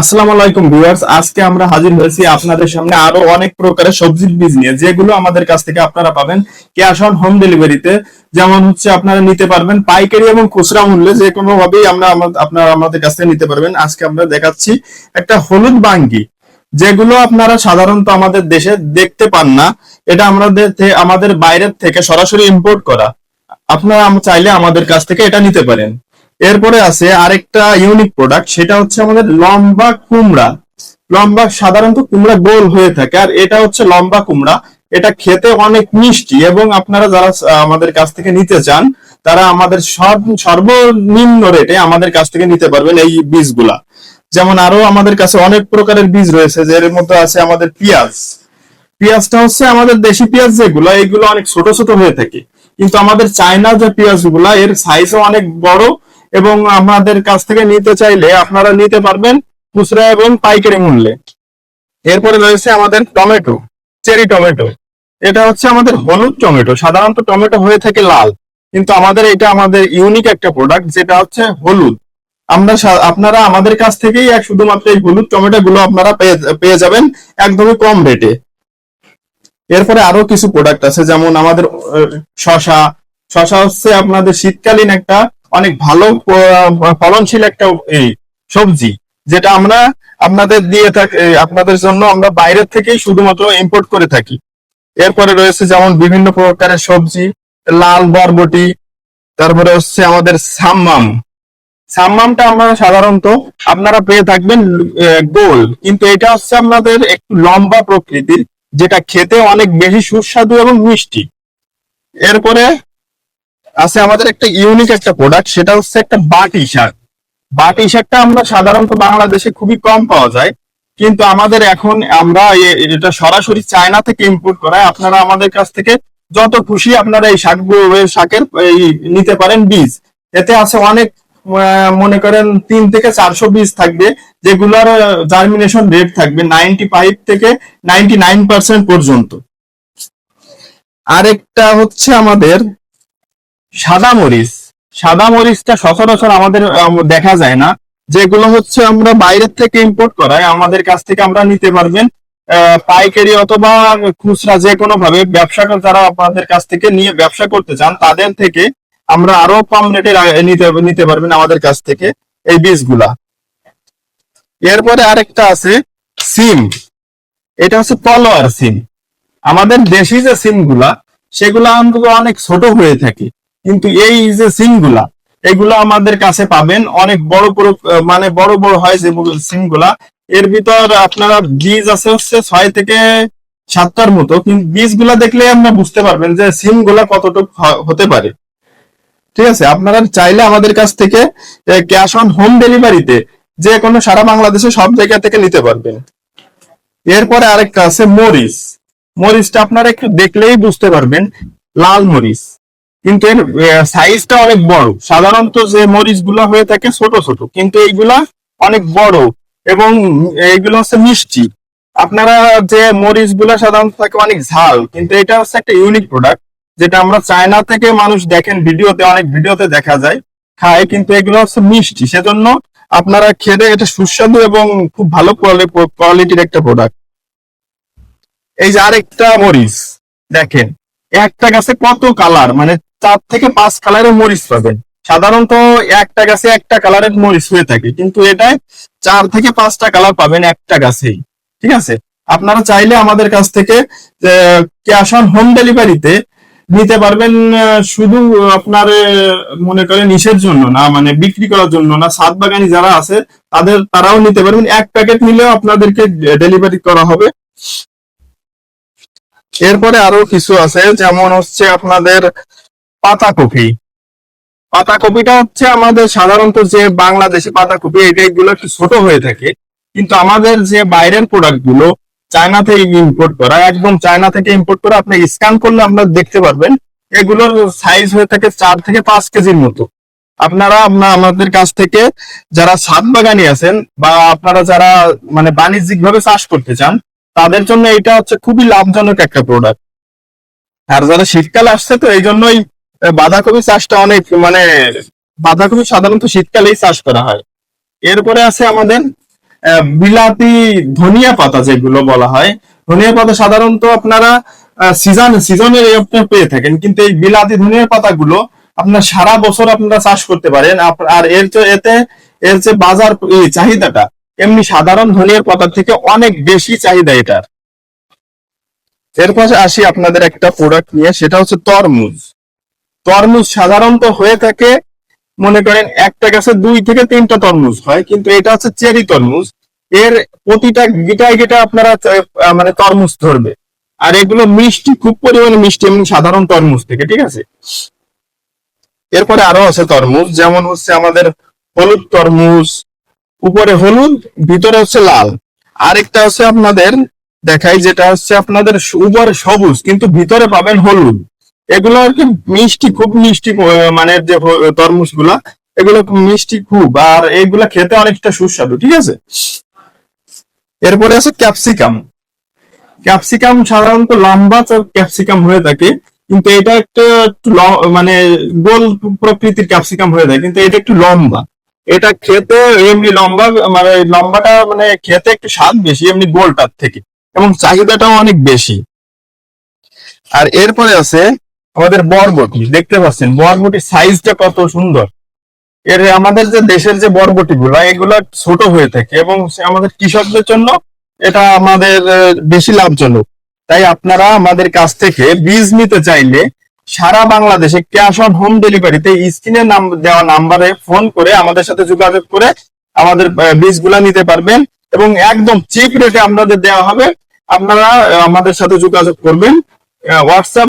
আসসালামু আলাইকুম ভিউয়ার্স, আজকে আমরা হাজির হয়েছি আপনাদের সামনে আরো অনেক প্রকারের সবজির বীজ নিয়ে, যেগুলো আমাদের কাছ থেকে আপনারা পাবেন ক্যাশ অন হোম ডেলিভারিতে। যেমন হচ্ছে আপনারা নিতে পারবেন পাইকারি এবং খুচরা মূল্যে, যে কোনো ভাবেই আপনারা আমাদের কাছ থেকে নিতে পারবেন। আজকে আমরা দেখাচ্ছি একটা হলুদ বাঙ্গি, যেগুলো আপনারা সাধারণত আমাদের দেশে দেখতে পান না। এটা আমাদের বাইরের থেকে সরাসরি ইম্পোর্ট করা। আপনারা চাইলে আমাদের কাছ থেকে এটা নিতে পারেন। এরপরে আছে আরেকটা ইউনিক প্রোডাক্ট, সেটা হচ্ছে আমাদের লম্বা কুমড়া। সাধারণত কুমড়া গোল হয়ে থাকে, আর এটা হচ্ছে লম্বা কুমড়া। এটা খেতে অনেক মিষ্টি, এবং আপনারা যারা আমাদের কাছ থেকে নিতে চান, তারা আমাদের সর্বনিম্ন রেটে আমাদের কাছ থেকে নিতে পারবেন এই বীজগুলা। যেমন আরো আমাদের কাছে অনেক প্রকারের বীজ রয়েছে, এর মধ্যে আছে আমাদের পেঁয়াজ। পেঁয়াজটা হচ্ছে আমাদের দেশি পেঁয়াজ, যেগুলো এইগুলো অনেক ছোট ছোট হয়ে থাকে, কিন্তু আমাদের চায়না যে পেঁয়াজ গুলা, এর সাইজও অনেক বড়। এবং আমাদের কাছ থেকে নিতে চাইলে আপনারা নিতে পারবেন খুচরা এবং পাইকারি মূল্যে। এরপরে রয়েছে আমাদের টমেটো, চেরি টমেটো। এটা হচ্ছে আমাদের হলুদ টমেটো। সাধারণত টমেটো হয়ে থাকে লাল, কিন্তু এটা আমাদের ইউনিক একটা প্রোডাক্ট, যেটা হচ্ছে হলুদ। আপনারা আমাদের কাছ থেকেই শুধুমাত্র এই হলুদ টমেটো গুলো আপনারা পেয়ে যাবেন একদমই কম রেটে। এরপরে আরো কিছু প্রোডাক্ট আছে, যেমন আমাদের শশা। শশা হচ্ছে আপনাদের শীতকালীন একটা অনেক ভালো ফলনশীল একটা এই সবজি, যেটা আমরা আপনাদের আপনাদের জন্য আমরা বাইরের থেকেই শুধুমাত্র ইম্পোর্ট করে থাকি। এরপরে রয়েছে যেমন বিভিন্ন প্রকারের সবজি, লাল বরবটি। তারপরে হচ্ছে আমাদের সাম্মাম। সাম্মামটা আমরা সাধারণত আপনারা পেয়ে থাকবেন গোল, কিন্তু এটা হচ্ছে আপনাদের একটু লম্বা প্রকৃতির, যেটা খেতে অনেক বেশি সুস্বাদু এবং মিষ্টি। এরপরে আছে আমাদের একটা ইউনিক একটা প্রোডাক্ট, সেটা হচ্ছে একটা বাটি শাক। বাটি শাকটা আমরা সাধারণত বাংলাদেশে খুবই কম পাওয়া যায়, কিন্তু আমরা এটা সরাসরি চায়না থেকে ইম্পোর্ট করায়। আপনারা আমাদের কাছ থেকে যত খুশি আপনারা এই শাকের নিতে পারেন বীজ। এতে আছে অনেক, মনে করেন 3 থেকে 400 বীজ থাকবে, যেগুলোর জার্মিনেশন রেট থাকবে 95 থেকে 99% পর্যন্ত। আরেকটা হচ্ছে আমাদের সাদা মরিচ। সাদা মরিচটা সচরাচর আমাদের দেখা যায় না, যেগুলো হচ্ছে আমরা বাইরের থেকে ইম্পোর্ট করাই। আমাদের কাছ থেকে আমরা নিতে পারবেন পাইকারি অথবা খুচরা, যে কোনো ভাবে যারা আপনাদের কাছ থেকে নিয়ে ব্যবসা করতে চান, তাদের থেকে আমরা আরো কম রেটে নিতে পারবেন আমাদের কাছ থেকে এই বীজগুলা। এরপরে আরেকটা আছে সিম। এটা হচ্ছে তলোয়ার সিম। আমাদের দেশি যে সিম গুলা, সেগুলা অন্তত অনেক ছোট হয়ে থাকে, কিন্তু এই যে সিম গুলা, এগুলো আমাদের কাছে পাবেন অনেক বড় বড়, মানে বড় বড় হয় যে সিম গুলা। এর ভিতর আপনারা বীজ আছে হচ্ছে 6 থেকে 7টার মতো, কিন্তু বীজ গুলা দেখলে আপনারা বুঝতে পারবেন যে সিম গুলা কতটুকু হতে পারে। ঠিক আছে, আপনারা চাইলে আমাদের কাছ থেকে ক্যাশ অন হোম ডেলিভারিতে যে কোনো সারা বাংলাদেশে সব জায়গা থেকে নিতে পারবেন। এরপরে আরেকটা আছে মরিচ। মরিচটা আপনারা একটু দেখলেই বুঝতে পারবেন, লাল মরিচ, কিন্তু এর সাইজটা অনেক বড়। সাধারণত যে মরিচ গুলা হয়ে থাকে ছোট ছোট, কিন্তু এইগুলা অনেক বড়, এবং এইগুলো হচ্ছে মিষ্টি। আপনারা যে মরিচ গুলা সাধারণত থাকে অনেক ঝাল, কিন্তু এটা হচ্ছে একটা ইউনিক প্রোডাক্ট, যেটা আমরা চায়না থেকে মানুষ দেখেন অনেক ভিডিওতে দেখা যায় খায়, কিন্তু এগুলো হচ্ছে মিষ্টি। সেজন্য আপনারা খেতে এটা সুস্বাদু এবং খুব ভালো কোয়ালিটির একটা প্রোডাক্ট। এই যে আরেকটা মরিচ দেখেন, একটা গাছে কত কালার, মানে 4 থেকে 5 কালারের মরিচ পাবেন। সাধারণত একটা গাছে একটা কালারের মরিচ হয়ে থাকে, কিন্তু এটায় 4 থেকে 5টা কালার পাবেন একটা গাছেই। ঠিক আছে, আপনারা চাইলে আমাদের কাছ থেকে ক্যাশ অন হোম ডেলিভারিতে নিতে পারবেন। শুধু আপনার মনে করেন ইসের জন্য না, মানে বিক্রি করার জন্য না, ছাদ বাগানি যারা আছে তারাও নিতে পারবেন। এক প্যাকেট নিলেও আপনাদেরকে ডেলিভারি করা হবে। এরপরে আরো কিছু আছে, যেমন হচ্ছে আপনাদের পাতাকপি। পাতাকপিটা হচ্ছে আমাদের সাধারণত যে বাংলাদেশি পাতাকপি, এগুলো একটু ছোট হয়ে থাকে, কিন্তু আমাদের যে বাইরের প্রোডাক্ট গুলো চায়না থেকে ইম্পোর্ট করা, একদম চায়না থেকে ইম্পোর্ট করা, আপনি স্ক্যান করলে আপনারা দেখতে পারবেন এগুলোর সাইজ হয়ে থাকে 4 থেকে 5 কেজির মতো। আপনারা আমাদের কাছ থেকে যারা ছাদ বাগানি আছেন, বা আপনারা যারা মানে বাণিজ্যিক ভাবে চাষ করতে চান, তাদের জন্য এটা হচ্ছে খুবই লাভজনক একটা প্রোডাক্ট। আর যারা শীতকালে আসছে, তো এই জন্যই বাঁধাকপি চাষটা অনেক, মানে বাঁধাকপি সাধারণত শীতকালেই চাষ করা হয়। এরপরে আছে আমাদের বিলাতি ধনিয়া পাতা যেগুলো বলা হয়, ধনিয়া পাতা সাধারণত আপনারা সিজনের আপনার পেয়ে থাকেন, কিন্তু এই বিলাতি ধনিয়া পাতাগুলো আপনার সারা বছর আপনারা চাষ করতে পারেন। আর এর যে বাজার চাহিদাটা এমনি সাধারণ ধনিয়ার পাতার থেকে অনেক বেশি চাহিদা এটার। এরপর আসি আপনাদের একটা প্রোডাক্ট নিয়ে, সেটা হচ্ছে তরমুজ। তরমুজ সাধারণত হয়ে থাকে, মনে করেন একটা গাছে 2 থেকে 3টা তরমুজ হয়, কিন্তু এটা হচ্ছে চেরি তরমুজ। এর প্রতিটা গিটায় গিটায় আপনারা মানে তরমুজ ধরবে। আর এগুলো মিষ্টি, খুব পরিমাণে মিষ্টি এমনি সাধারণ তরমুজ থেকে, ঠিক আছে। এরপরে আরো আছে তরমুজ, যেমন হচ্ছে আমাদের হলুদ তরমুজ, উপরে হলুদ ভিতরে হচ্ছে লাল। আরেকটা হচ্ছে আপনাদের দেখাই, যেটা হচ্ছে আপনাদের উপরে সবুজ কিন্তু ভিতরে পাবেন হলুদ। এগুলো আর কি মিষ্টি, খুব মিষ্টি মানের যে তরমুজ গুলা, এগুলো মিষ্টি খুব, আর এগুলা খেতে অনেকটা সুস্বাদু, ঠিক আছে। এরপরে আছে ক্যাপসিকাম। ক্যাপসিকাম সাধারণত লম্বা ক্যাপসিকাম হয়ে থাকে, কিন্তু এটা একটা একটু মানে গোল প্রকৃতির ক্যাপসিকাম হয়ে থাকে, কিন্তু এটা একটু লম্বা। এটা খেতে এমনি লম্বা, মানে লম্বাটা মানে খেতে একটু স্বাদ বেশি এমনি গোলটার থেকে, এবং চাহিদাটাও অনেক বেশি। আর এরপরে আছে আমাদের বরবটি। দেখতে পাচ্ছেন বরবটির সাইজটা কত সুন্দর। আমাদের যে দেশের যে বরবটি গুলা, এগুলা ছোট হয়ে থাকে, এবং আমাদের কৃষকদের জন্য এটা আমাদের বেশি লাভজনক। তাই আপনারা আমাদের কাছ থেকে বীজ নিতে চাইলে সারা বাংলাদেশে ক্যাশ অন হোম ডেলিভারিতে স্ক্রিনে দেওয়া নাম্বারে ফোন করে আমাদের সাথে যোগাযোগ করে আমাদের বীজগুলা নিতে পারবেন, এবং একদম চিপ রেটে আপনাদের দেওয়া হবে। আপনারা আমাদের সাথে যোগাযোগ করবেন। হোয়াটসঅ্যাপ